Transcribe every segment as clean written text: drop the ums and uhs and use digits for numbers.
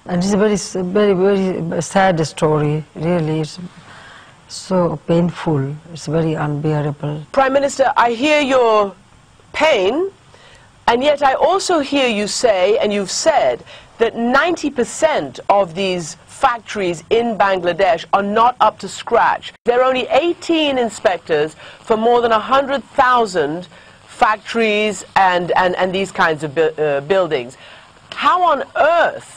And it's a very sad story, really. It's so painful, it's very unbearable. Prime Minister, I hear your pain, and yet I also hear you say, and you've said, that 90% of these factories in Bangladesh are not up to scratch. There are only 18 inspectors for more than 100,000 factories and these kinds of buildings. How on earth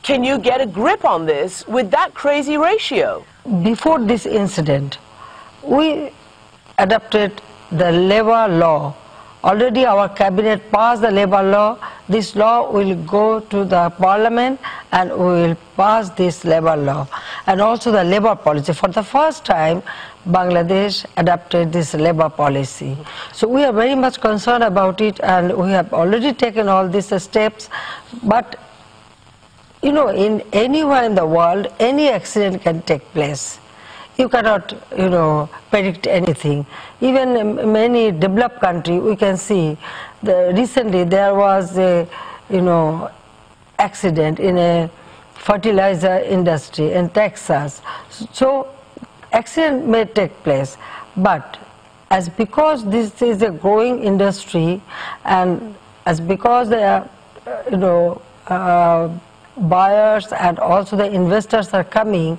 can you get a grip on this with that crazy ratio? Before this incident, we adopted the labor law. Already our cabinet passed the labor law. This law will go to the parliament and we will pass this labor law. And also the labor policy. For the first time, Bangladesh adopted this labor policy. So we are very much concerned about it, and we have already taken all these steps. But you know, in anywhere in the world, any accident can take place. You cannot, you know, predict anything. Even in many developed countries, we can see, recently there was a, you know, accident in a fertilizer industry in Texas. So accident may take place, but as because this is a growing industry, and as because there are, you know, buyers and also the investors are coming,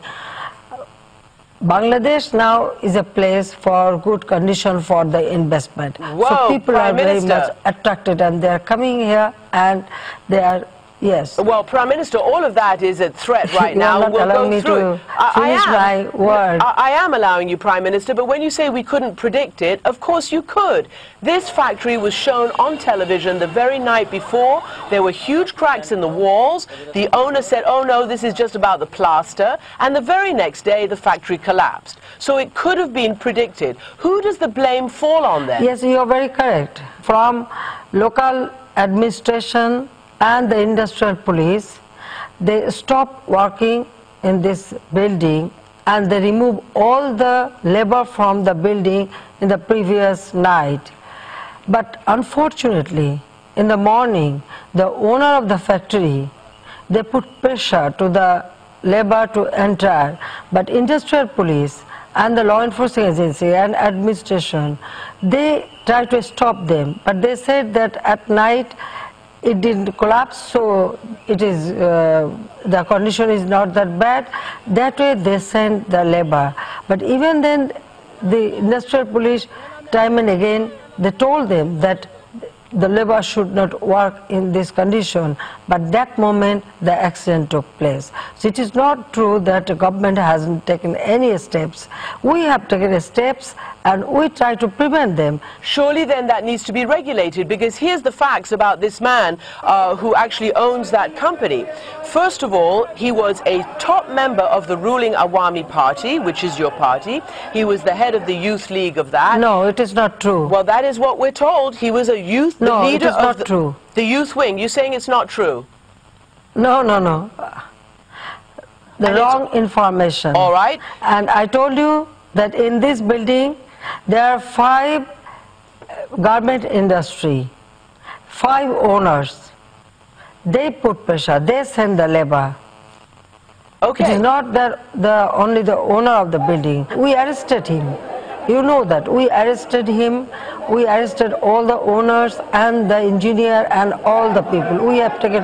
Bangladesh now is a place for good condition for the investment. Whoa, so people Prime are very Minister. much attracted, and they are coming here, and they are, yes. Well, Prime Minister, all of that is a threat right now. You are not allowing me to finish my word. I am allowing you, Prime Minister, but when you say we couldn't predict it, of course you could. This factory was shown on television the very night before. There were huge cracks in the walls. The owner said, oh no, this is just about the plaster. And the very next day, the factory collapsed. So it could have been predicted. Who does the blame fall on then? Yes, you are very correct. From local administration and the industrial police, they stopped working in this building, and they removed all the labor from the building in the previous night. But unfortunately, in the morning, the owner of the factory, they put pressure to the labor to enter, but industrial police and the law enforcement agency and administration, they tried to stop them, but they said that at night it didn't collapse, so it is the condition is not that bad. That way they sent the labor. But even then, the industrial police, time and again, they told them that the labor should not work in this condition, but that moment the accident took place. So it is not true that the government hasn't taken any steps. We have taken steps, and we try to prevent them. Surely then that needs to be regulated, because here's the facts about this man who actually owns that company. First of all, he was a top member of the ruling Awami Party, which is your party. He was the head of the youth league of that. No, it is not true. Well, that is what we're told. He was a youth leader no, it is of not true. The youth wing. You're saying it's not true? No, no, no. The wrong information. All right. And I told you that in this building there are 5 garment industry, 5 owners. They put pressure, they send the labor. Okay. It is not that only the owner of the building. We arrested him. You know that. We arrested him. We arrested all the owners and the engineer and all the people. We have taken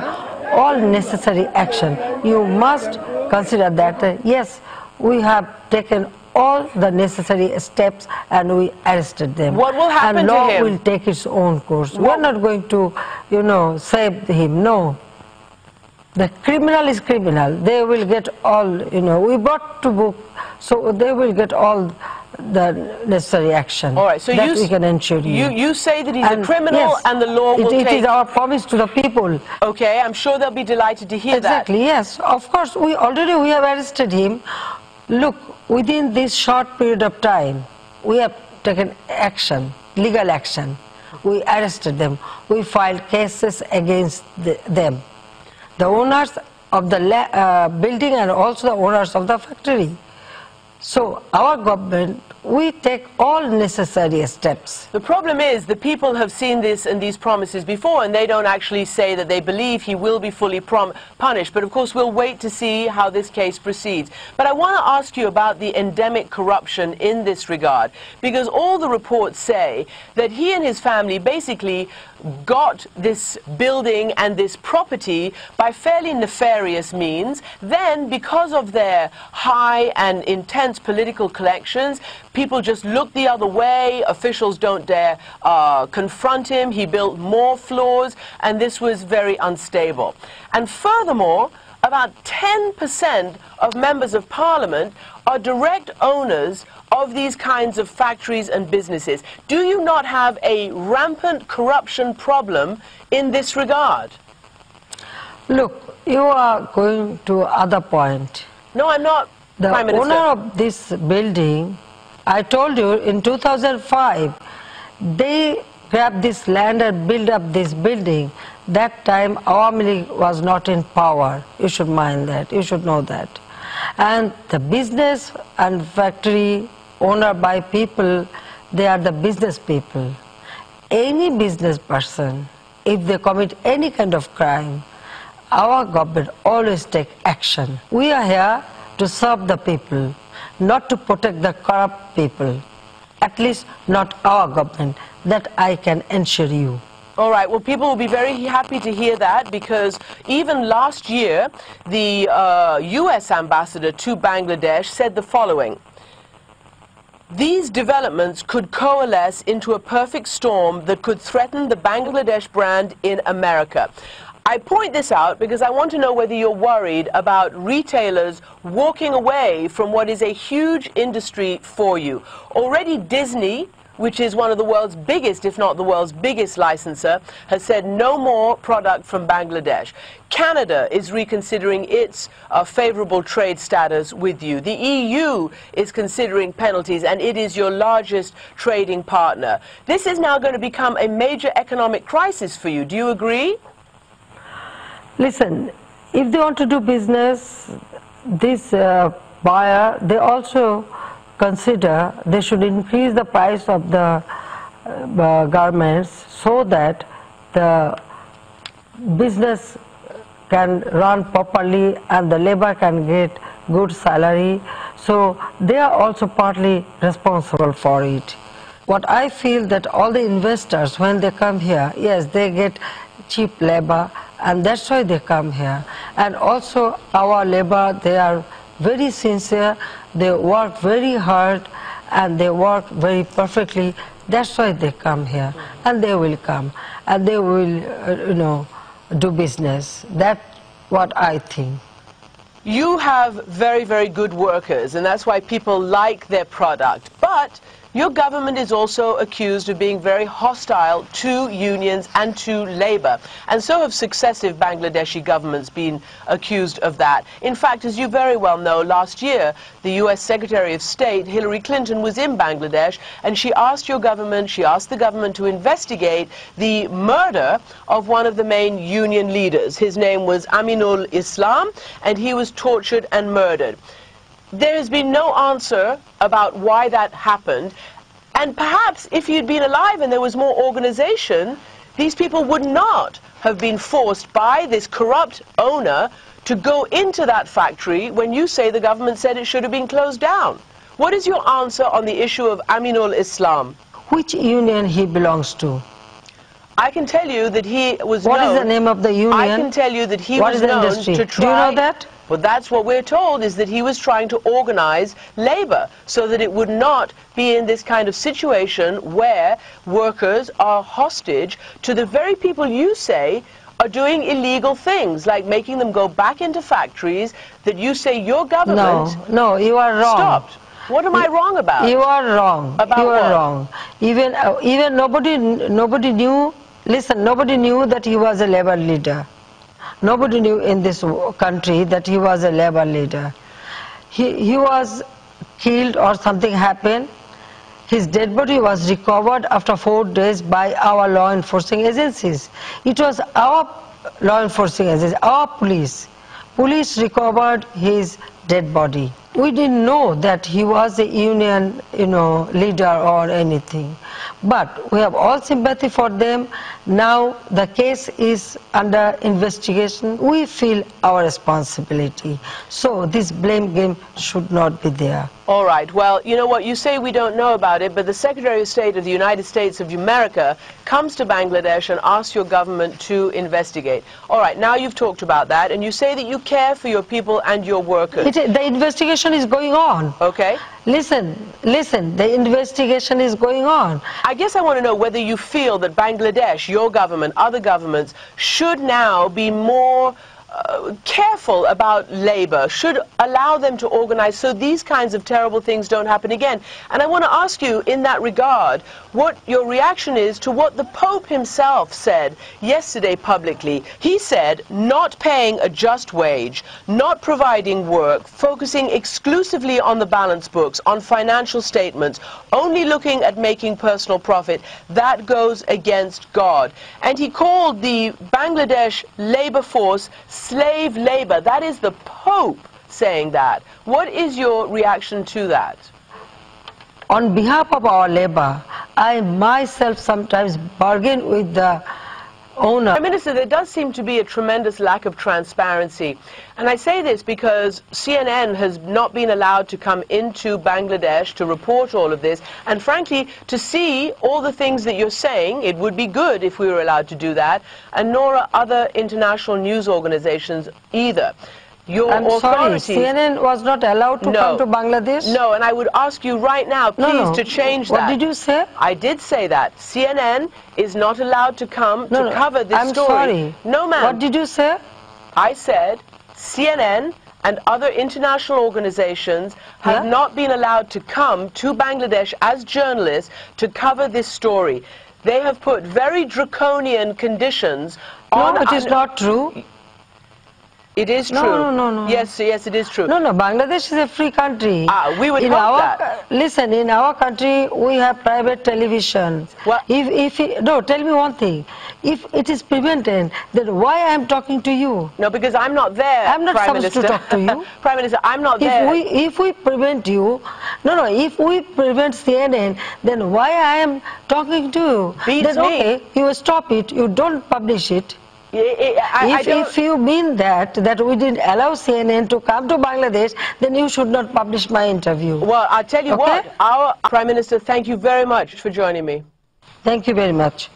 all necessary action. You must consider that, yes, we have taken all the necessary steps and we arrested them. What will happen and to law him? will take its own course. We are not going to, you know, save him. No. The criminal is criminal. They will get all, you know, we brought to book, so they will get all the necessary action. All right, so that we can ensure you say that he's a criminal, yes, and the law will take... It is our promise to the people. Okay, I'm sure they'll be delighted to hear that. Exactly, yes. Of course, we have arrested him. Look, within this short period of time, we have taken action, legal action. We arrested them. We filed cases against them. The owners of the building and also the owners of the factory. So our government, we take all necessary steps. The problem is the people have seen this and these promises before, and they don't actually say that they believe he will be fully punished. But of course we'll wait to see how this case proceeds. But I want to ask you about the endemic corruption in this regard, because all the reports say that he and his family basically got this building and this property by fairly nefarious means. Then, because of their high and intense political connections, people just look the other way. Officials don't dare confront him. He built more floors, and this was very unstable. And furthermore, about 10% of members of parliament are direct owners of these kinds of factories and businesses. Do you not have a rampant corruption problem in this regard? Look, you are going to other point. No, I'm not, The Prime Minister. owner of this building, I told you in 2005, they grabbed this land and built up this building. That time Awami League was not in power. You should mind that, you should know that. And the business and factory owned by people, they are the business people. Any business person, if they commit any kind of crime, our government always take action. We are here to serve the people, not to protect the corrupt people. At least not our government. That I can assure you. All right, well, people will be very happy to hear that, because even last year, the US ambassador to Bangladesh said the following: these developments could coalesce into a perfect storm that could threaten the Bangladesh brand in America. I point this out because I want to know whether you're worried about retailers walking away from what is a huge industry for you. Already Disney, which is one of the world's biggest, if not the world's biggest licensor, has said no more product from Bangladesh. Canada is reconsidering its favorable trade status with you. The EU is considering penalties, and it is your largest trading partner. This is now going to become a major economic crisis for you. Do you agree? Listen, if they want to do business, this buyer, they also consider they should increase the price of the garments so that the business can run properly and the labor can get good salary. So they are also partly responsible for it. What I feel that all the investors, when they come here, yes, they get cheap labor, and that's why they come here. And also our labor, they are very sincere, they work very hard, and they work very perfectly. That's why they come here, and they will come, and they will, do business. That's what I think. You have very, very good workers, and that's why people like their product. But your government is also accused of being very hostile to unions and to labor. And so have successive Bangladeshi governments been accused of that. In fact, as you very well know, last year, the US Secretary of State, Hillary Clinton, was in Bangladesh, and she asked your government, she asked the government to investigate the murder of one of the main union leaders. His name was Aminul Islam, and he was tortured and murdered. There has been no answer about why that happened, and perhaps if you'd been alive and there was more organization, these people would not have been forced by this corrupt owner to go into that factory when you say the government said it should have been closed down. What is your answer on the issue of Aminul Islam? Which union he belongs to? I can tell you that he was known... What is the name of the union? I can tell you that he What was is the known industry? to try... Do you know that? Well, that's what we're told, is that he was trying to organize labor so that it would not be in this kind of situation where workers are hostage to the very people you say are doing illegal things, like making them go back into factories that you say your government... No, you are wrong. Stopped. What am I wrong about? You are wrong. About you are what? wrong. Even nobody knew. Listen, nobody knew that he was a labor leader. Nobody knew in this country that he was a labor leader. He was killed or something happened. His dead body was recovered after 4 days by our law enforcing agencies. It was our law enforcing agencies, our police. police recovered his dead body. We didn't know that he was a union, leader or anything. But we have all sympathy for them. Now the case is under investigation. We feel our responsibility. So this blame game should not be there. All right. Well, you know what? You say we don't know about it, but the Secretary of State of the United States of America comes to Bangladesh and asks your government to investigate. All right. Now you've talked about that, and you say that you care for your people and your workers. The investigation is going on. Okay. Listen, the investigation is going on. I guess I want to know whether you feel that Bangladesh, your government, other governments, should now be more careful about labor, should allow them to organize so these kinds of terrible things don't happen again. And I want to ask you in that regard what your reaction is to what the Pope himself said yesterday publicly. He said not paying a just wage, not providing work, focusing exclusively on the balance books, on financial statements, only looking at making personal profit, that goes against God. And he called the Bangladesh labor force slave labor. That is the Pope saying that. What is your reaction to that? On behalf of our labor, I myself sometimes bargain with the owner. Prime Minister, there does seem to be a tremendous lack of transparency. And I say this because CNN has not been allowed to come into Bangladesh to report all of this. And frankly, to see all the things that you're saying, it would be good if we were allowed to do that. And nor are other international news organizations either. I'm sorry, CNN was not allowed to come to Bangladesh? No, and I would ask you right now, please, to change that. What did you say? I did say that. CNN is not allowed to come to cover this story. I'm sorry. No, ma'am. What did you say? I said CNN and other international organizations have not been allowed to come to Bangladesh as journalists to cover this story. They have put very draconian conditions on... No, it is not true. It is true. No. Yes, it is true. No, Bangladesh is a free country. We would hope that. Listen, in our country, we have private television. Well, no, tell me one thing. If it is prevented, then why I am talking to you? No, because I'm not there, I'm not supposed to talk to you. Prime Minister, I'm not there. If we prevent you, if we prevent CNN, then why I am talking to you? Beats then, me. okay, you stop it, you don't publish it. If you mean that we didn't allow CNN to come to Bangladesh, then you should not publish my interview. Well, I'll tell you what, our Prime Minister, thank you very much for joining me. Thank you very much.